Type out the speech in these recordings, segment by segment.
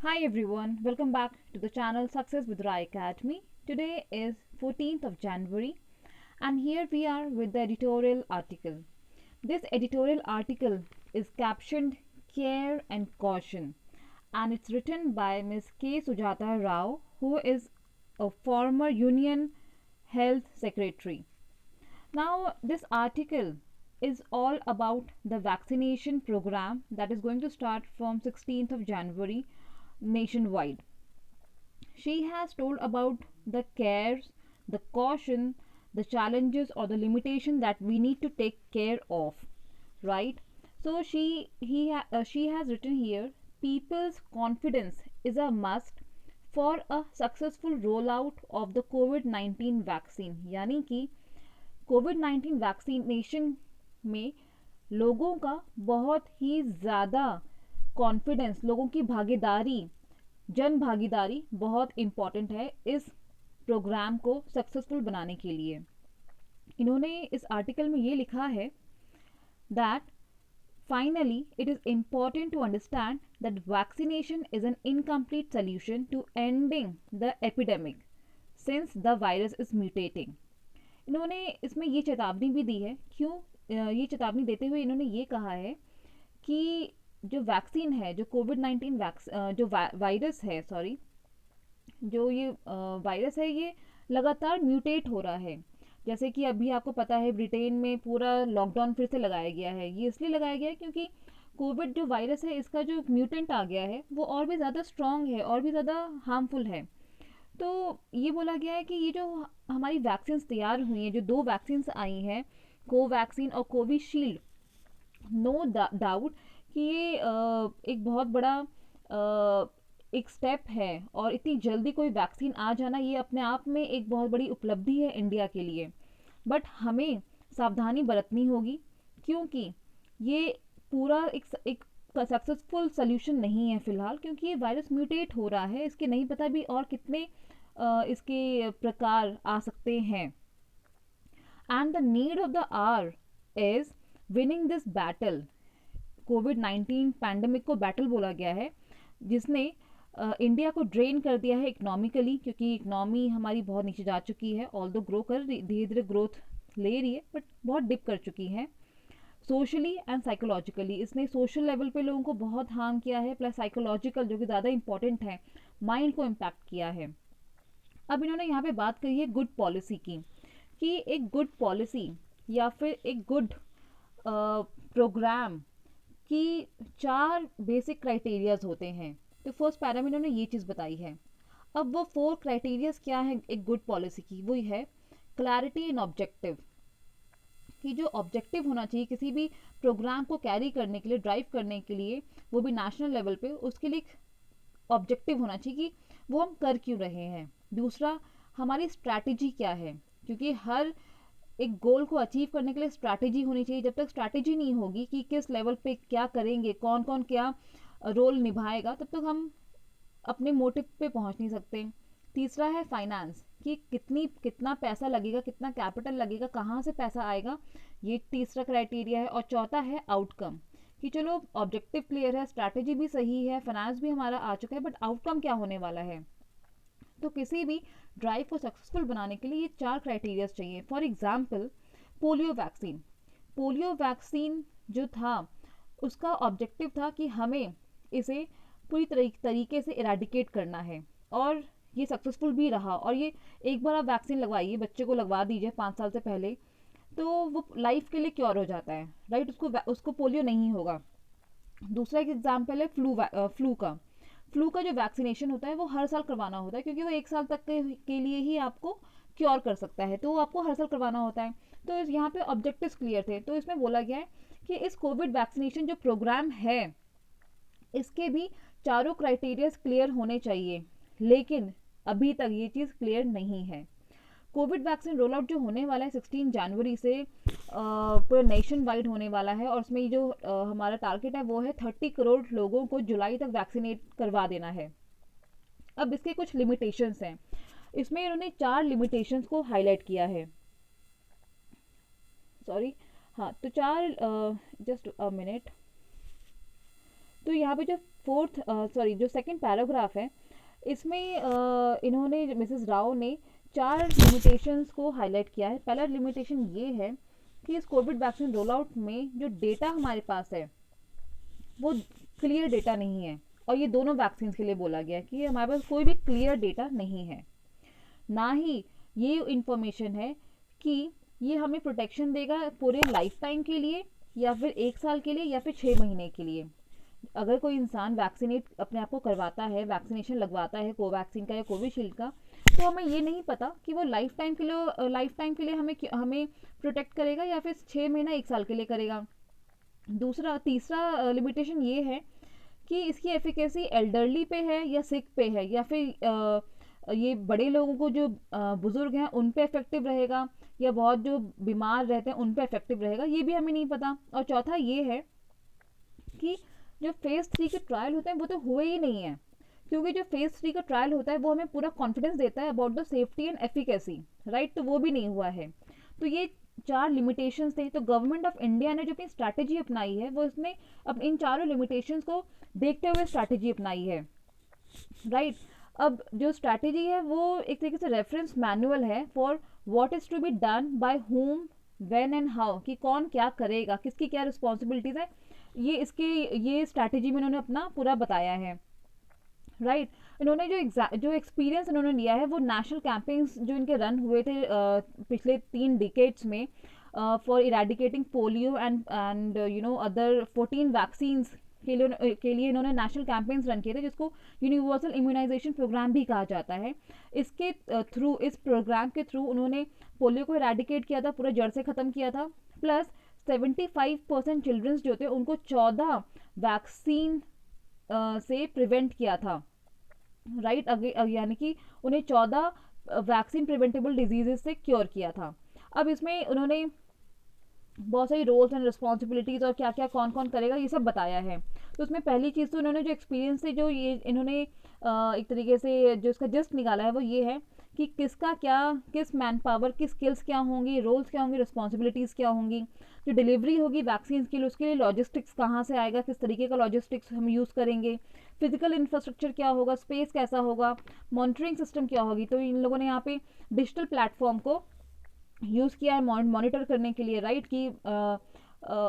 Hi everyone, welcome back to the channel Success with Rai Academy. Today is 14th of January and here we are with the editorial article. This editorial article is captioned Care and Caution and it's written by Ms. K. Sujata Rao, who is a former Union Health Secretary. Now, this article is all about the vaccination program that is going to start from 16th of January nationwide. She has told about the cares, the caution, the challenges or the limitation that we need to take care of, right? So she has written here, people's confidence is a must for a successful rollout of the COVID-19 vaccine. यानी कि Covid 19 vaccination में लोगों का बहुत ही ज़्यादा confidence, लोगों की भागीदारी, जन भागीदारी बहुत इम्पॉर्टेंट है इस प्रोग्राम को सक्सेसफुल बनाने के लिए। इन्होंने इस आर्टिकल में ये लिखा है that finally it is important to understand that vaccination is an incomplete solution to ending the epidemic since the virus is mutating। इन्होंने इसमें ये चेतावनी भी दी है। ये चेतावनी देते हुए इन्होंने ये कहा है कि जो वैक्सीन है, जो कोविड 19 जो वायरस है, सॉरी, जो ये वायरस है, ये लगातार म्यूटेट हो रहा है। जैसे कि अभी आपको पता है ब्रिटेन में पूरा लॉकडाउन फिर से लगाया गया है। ये इसलिए लगाया गया है क्योंकि कोविड जो वायरस है, इसका जो म्यूटेंट आ गया है वो और भी ज़्यादा स्ट्रॉन्ग है और भी ज़्यादा हार्मफुल है। तो ये बोला गया है कि ये जो हमारी वैक्सीन तैयार हुई हैं, जो 2 वैक्सीन आई हैं, कोवैक्सीन और कोविशील्ड, नो डाउट कि ये एक बहुत बड़ा एक स्टेप है और इतनी जल्दी कोई वैक्सीन आ जाना ये अपने आप में एक बहुत बड़ी उपलब्धि है इंडिया के लिए। बट हमें सावधानी बरतनी होगी क्योंकि ये पूरा एक सक्सेसफुल सोल्यूशन नहीं है फ़िलहाल, क्योंकि ये वायरस म्यूटेट हो रहा है। इसके नहीं पता भी और कितने इसके प्रकार आ सकते हैं। And the need of the our is winning this battle. Covid 19 pandemic को बैटल बोला गया है जिसने इंडिया को ड्रेन कर दिया है इकोनॉमिकली, क्योंकि इकोनॉमी हमारी बहुत नीचे जा चुकी है। ऑल दो ग्रो कर धीरे धीरे ग्रोथ ले रही है बट बहुत डिप कर चुकी है। सोशली एंड साइकोलॉजिकली इसने सोशल लेवल पे लोगों को बहुत हार्म किया है, प्लस साइकोलॉजिकल जो कि ज़्यादा इंपॉर्टेंट है, माइंड को इम्पैक्ट किया है। अब इन्होंने यहाँ पे बात करी है गुड पॉलिसी की, कि एक गुड पॉलिसी या फिर एक गुड प्रोग्राम की 4 बेसिक क्राइटेरियाज होते हैं। तो फर्स्ट पैरा में इन्होंने ये चीज़ बताई है। अब वो 4 क्राइटेरियाज क्या है एक गुड पॉलिसी की, वो है क्लैरिटी एंड ऑब्जेक्टिव, कि जो ऑब्जेक्टिव होना चाहिए किसी भी प्रोग्राम को कैरी करने के लिए, ड्राइव करने के लिए, वो भी नेशनल लेवल पे, उसके लिए ऑब्जेक्टिव होना चाहिए कि वो हम कर क्यों रहे हैं। दूसरा, हमारी स्ट्रैटेजी क्या है, क्योंकि हर एक गोल को अचीव करने के लिए स्ट्रैटेजी होनी चाहिए। जब तक स्ट्रैटेजी नहीं होगी कि किस लेवल पे क्या करेंगे, कौन कौन क्या रोल निभाएगा, तब तक हम अपने मोटिव पे पहुंच नहीं सकते। तीसरा है फाइनेंस, कि कितना पैसा लगेगा, कितना कैपिटल लगेगा, कहाँ से पैसा आएगा, ये तीसरा क्राइटेरिया है। और चौथा है आउटकम, कि चलो ऑब्जेक्टिव क्लियर है, स्ट्रैटेजी भी सही है, फाइनेंस भी हमारा आ चुका है, बट आउटकम क्या होने वाला है। तो किसी भी ड्राइव को सक्सेसफुल बनाने के लिए ये 4 क्राइटेरियाज चाहिए। फॉर एग्जाम्पल, पोलियो वैक्सीन जो था उसका ऑब्जेक्टिव था कि हमें इसे पूरी तरीके से इरेडिकेट करना है, और ये सक्सेसफुल भी रहा। और ये एक बार आप वैक्सीन लगवाइए, बच्चे को लगवा दीजिए 5 साल से पहले, तो वो लाइफ के लिए क्योर हो जाता है, राइट, उसको पोलियो नहीं होगा। दूसरा एक एग्जाम्पल है फ्लू का जो वैक्सीनेशन होता है वो हर साल करवाना होता है, क्योंकि वो 1 साल तक के लिए ही आपको क्योर कर सकता है, तो वो आपको हर साल करवाना होता है। तो यहाँ पे ऑब्जेक्टिव्स क्लियर थे, तो इसमें बोला गया है कि इस कोविड वैक्सीनेशन जो प्रोग्राम है इसके भी चारों क्राइटेरियाज क्लियर होने चाहिए, लेकिन अभी तक ये चीज़ क्लियर नहीं है। कोविड वैक्सीन रोल आउट जो होने वाला है 16 जनवरी से पूरे नेशन वाइड होने वाला है, और उसमें जो हमारा टारगेट है वो है 30 करोड़ लोगों को जुलाई तक वैक्सीनेट करवा देना है। अब इसके कुछ लिमिटेशंस हैं, इसमें इन्होंने 4 लिमिटेशंस को हाईलाइट किया है। सॉरी, हाँ, तो 4, जस्ट अ मिनट। तो यहाँ पे जो जो सेकंड पैराग्राफ है, इसमें इन्होंने, मिसेस राव ने 4 लिमिटेशंस को हाईलाइट किया है। पहला लिमिटेशन ये है कि इस कोविड वैक्सीन रोल आउट में जो डेटा हमारे पास है वो क्लियर डेटा नहीं है, और ये दोनों वैक्सीन के लिए बोला गया है कि हमारे पास कोई भी क्लियर डेटा नहीं है, ना ही ये इंफॉर्मेशन है कि ये हमें प्रोटेक्शन देगा पूरे लाइफ टाइम के लिए, या फिर 1 साल के लिए, या फिर 6 महीने के लिए। अगर कोई इंसान वैक्सीनेट अपने आप को करवाता है, वैक्सीनेशन लगवाता है कोवैक्सीन का या कोविशील्ड का, तो हमें ये नहीं पता कि वो लाइफ टाइम के लिए हमें प्रोटेक्ट करेगा या फिर 6 महीना 1 साल के लिए करेगा। तीसरा लिमिटेशन ये है कि इसकी एफिकेसी एल्डरली पे है या सिक पे है, या फिर ये बड़े लोगों को, जो बुजुर्ग हैं उन पे इफेक्टिव रहेगा, या बहुत जो बीमार रहते हैं उन पे इफेक्टिव रहेगा, ये भी हमें नहीं पता। और चौथा ये है कि जो फेज 3 के ट्रायल होते हैं वो तो हुए ही नहीं है, क्योंकि जो फेज 3 का ट्रायल होता है वो हमें पूरा कॉन्फिडेंस देता है about the safety and efficacy, right, तो वो भी नहीं हुआ है। तो ये 4 लिमिटेशंस थे। तो गवर्नमेंट ऑफ इंडिया ने जो अपनी स्ट्रैटेजी अपनाई है वो इसने इन चारों लिमिटेशंस को देखते हुए स्ट्रैटेजी अपनाई है, राइट। अब जो स्ट्रैटेजी है वो एक तरीके से रेफरेंस मैनुअल है for what is to be done by whom, when and how, कि कौन क्या करेगा, किसकी क्या रिस्पॉन्सिबिलिटीज है, ये स्ट्रैटेजी में इन्होंने अपना पूरा बताया है, राइट। इन्होंने जो एक्सपीरियंस इन्होंने लिया है वो नेशनल कैंपेन्स जो इनके रन हुए थे पिछले 3 डिकेड्स में for eradicating polio and other 14 vaccines के लिए इन्होंने नेशनल कैंपेन्स रन किए थे, जिसको यूनिवर्सल इम्यूनाइजेशन प्रोग्राम भी कहा जाता है। इस प्रोग्राम के थ्रू उन्होंने पोलियो को इरेडिकेट किया था, पूरा जड़ से ख़त्म किया था। प्लस 75% चिल्ड्रंस जो थे उनको 14 वैक्सीन से प्रिवेंट किया था, राइट, यानी कि उन्हें 14 वैक्सीन प्रिवेंटेबल डिजीजेज से क्योर किया था। अब इसमें उन्होंने बहुत सारी रोल्स एंड रिस्पॉन्सिबिलिटीज़ और क्या क्या कौन कौन करेगा ये सब बताया है। तो उसमें पहली चीज़ तो इन्होंने जो एक्सपीरियंस से जो ये इन्होंने एक तरीके से जो इसका जस्ट निकाला है वो ये है कि किसका क्या, किस मैन पावर की स्किल्स क्या होंगी, रोल्स क्या होंगी, रिस्पॉन्सिबिलिटीज़ क्या होंगी, जो डिलीवरी होगी वैक्सीन के लिए उसके लिए लॉजिस्टिक्स कहाँ से आएगा, किस तरीके का लॉजिस्टिक्स हम यूज़ करेंगे, फिजिकल इंफ्रास्ट्रक्चर क्या होगा, स्पेस कैसा होगा, मॉनिटरिंग सिस्टम क्या होगी। तो इन लोगों ने यहाँ पे डिजिटल प्लेटफॉर्म को यूज़ किया है मॉनिटर करने के लिए, राइट, कि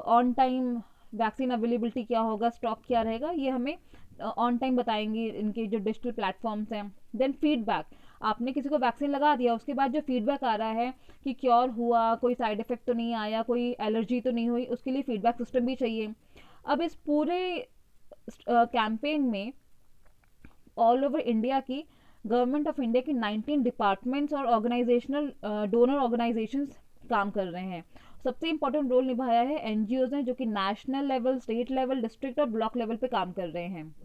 ऑन टाइम वैक्सीन अवेलेबिलिटी क्या होगा, स्टॉक क्या रहेगा, ये हमें ऑन टाइम बताएंगे इनके जो डिजिटल प्लेटफॉर्म्स हैं। देन फीडबैक, आपने किसी को वैक्सीन लगा दिया, उसके बाद जो फीडबैक आ रहा है कि क्योर हुआ, कोई साइड इफेक्ट तो नहीं आया, कोई एलर्जी तो नहीं हुई, उसके लिए फीडबैक सिस्टम भी चाहिए। अब इस पूरे कैंपेन में ऑल ओवर इंडिया की गवर्नमेंट ऑफ इंडिया की 19 डिपार्टमेंट्स और ऑर्गेनाइजेशनल डोनर ऑर्गेनाइजेशंस काम कर रहे हैं। सबसे इंपॉर्टेंट रोल निभाया है एनजीओज ने, जो कि national level, state level, district और ब्लॉक लेवल पे काम कर रहे हैं,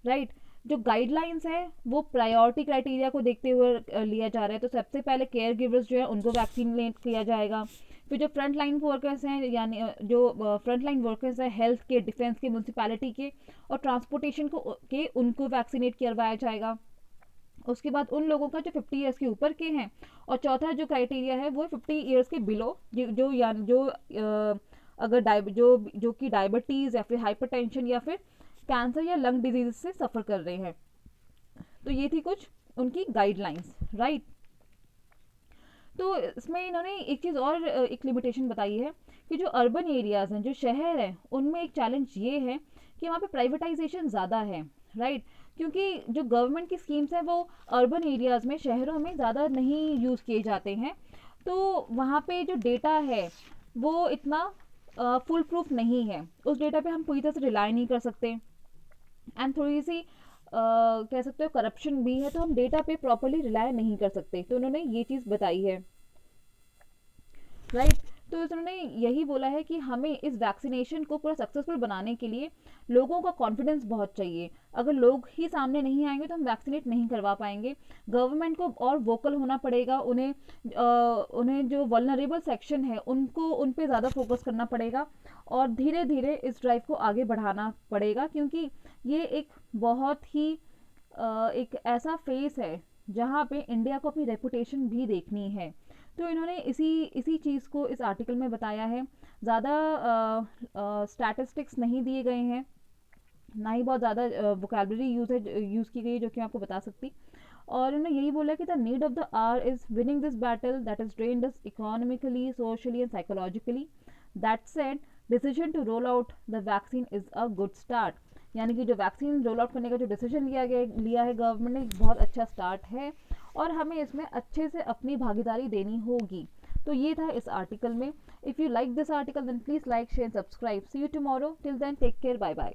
राइट। जो गाइडलाइंस है वो प्रायोरिटी क्राइटेरिया को देखते हुए लिया जा रहा है। तो सबसे पहले केयर गिवर्स जो है उनको वैक्सीन किया जाएगा। फिर जो फ्रंट लाइन वर्कर्स हैं, यानी जो फ्रंट लाइन वर्कर्स हैं हेल्थ के, डिफेंस के, म्यूनसिपैलिटी के और ट्रांसपोर्टेशन उनको वैक्सीनेट करवाया जाएगा। उसके बाद उन लोगों का जो 50 ईयर्स के ऊपर के हैं। और चौथा जो क्राइटेरिया है वो 50 ईयर्स के बिलो, अगर जो कि डायबिटीज़ या फिर हाइपरटेंशन या फिर कैंसर या लंग डिजीज से सफ़र कर रहे हैं। तो ये थी कुछ उनकी गाइडलाइंस, राइट। तो इसमें इन्होंने एक चीज़ और, एक लिमिटेशन बताई है कि जो अर्बन एरियाज़ हैं, जो शहर हैं, उनमें एक चैलेंज ये है कि वहाँ पे प्राइवेटाइजेशन ज़्यादा है, राइट। क्योंकि जो गवर्नमेंट की स्कीम्स हैं वो अर्बन एरियाज़ में, शहरों में ज़्यादा नहीं यूज़ किए जाते हैं। तो वहाँ पे जो डेटा है वो इतना फुल प्रूफ नहीं है, उस डेटा पे हम पूरी तरह से रिलाई नहीं कर सकते। एंड थोड़ी सी कह सकते हो करप्शन भी है, तो हम डेटा पे प्रॉपरली रिलाई नहीं कर सकते। तो उन्होंने ये चीज़ बताई है, राइट। तो उन्होंने यही बोला है कि हमें इस वैक्सीनेशन को पूरा सक्सेसफुल बनाने के लिए लोगों का कॉन्फिडेंस बहुत चाहिए। अगर लोग ही सामने नहीं आएंगे तो हम वैक्सीनेट नहीं करवा पाएंगे। गवर्नमेंट को और वोकल होना पड़ेगा, उन्हें जो वल्नरेबल सेक्शन है उनको, उन पे ज़्यादा फोकस करना पड़ेगा और धीरे धीरे इस ड्राइव को आगे बढ़ाना पड़ेगा, क्योंकि ये एक बहुत ही एक ऐसा फेस है जहाँ पे इंडिया को अपनी रेपुटेशन भी देखनी है। तो इन्होंने इसी चीज़ को इस आर्टिकल में बताया है। ज़्यादा स्टैटिस्टिक्स नहीं दिए गए हैं, ना ही बहुत ज़्यादा वोकेबलरी यूज़ की गई है जो कि मैं आपको बता सकती। और उन्होंने यही बोला कि the need of the hour is winning this battle that is drained us economically, socially and psychologically. That said, decision to roll out the vaccine is a good start. यानी कि जो वैक्सीन रोल आउट करने का जो decision लिया है government ने, बहुत अच्छा स्टार्ट है और हमें इसमें अच्छे से अपनी भागीदारी देनी होगी। तो ये था इस आर्टिकल में। If you like this article then please like, share, subscribe. See you tomorrow, till then take care, bye bye.